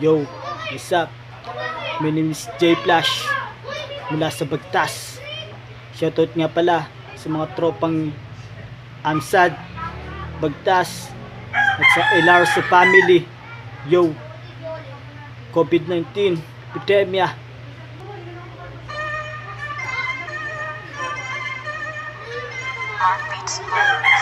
Yo, what's up? My name is J Flash mula sa Bagtas. Shoutout nga pala sa mga tropang Amsad, Bagtas at sa Elarso family. Yo, COVID-19 epidemya.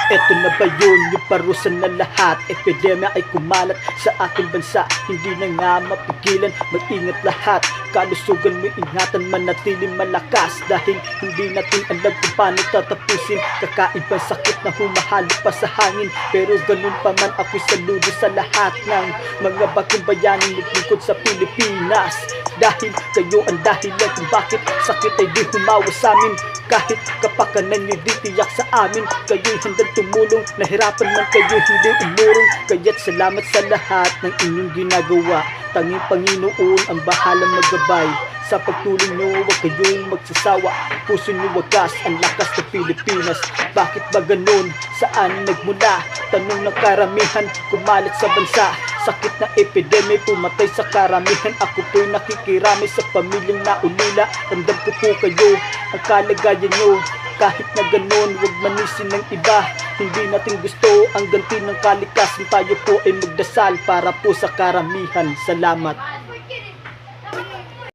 Eto na ba yun, yung parusan na lahat? Epidemya ay kumalat sa ating bansa, hindi na nga mapigilan, mag-ingat lahat. Kalusugan mo ingatan, manatiling malakas, dahil hindi natin alam kung paano tatapusin. Kakaibang sakit na humahalo pa sa hangin, pero ganun pa man ako'y saludo sa lahat ng mga bagong bayaning naglingkod sa Pilipinas. Dahil kayo ang dahilan kung bakit sakit ay di humawa sa amin. Kahit kapakanan nyo di tiyak sa amin, kayo'y handang tumulong, nahirapan man kayo hindi umurong. Kaya't salamat sa lahat ng inyong ginagawa. Tanging Panginoon ang bahalang maggabay. Sa pagtulong nyo, huwag kayong magsasawa. Puso nyo wagas, ang lakas ng Pilipinas. Bakit ba ganun? Saan nagmula? Tanong ng karamihan, kumalat sa bansa. Sakit na epidemya, pumatay sa karamihan. Ako po'y nakikirami sa pamilyang naulila. Ramdam ko po kayo, ang kalagayan nyo. Kahit na ganun, huwag manisin ng iba. Hindi natin gusto ang ganti ng kalikasan. Tayo po ay magdasal para po sa karamihan. Salamat.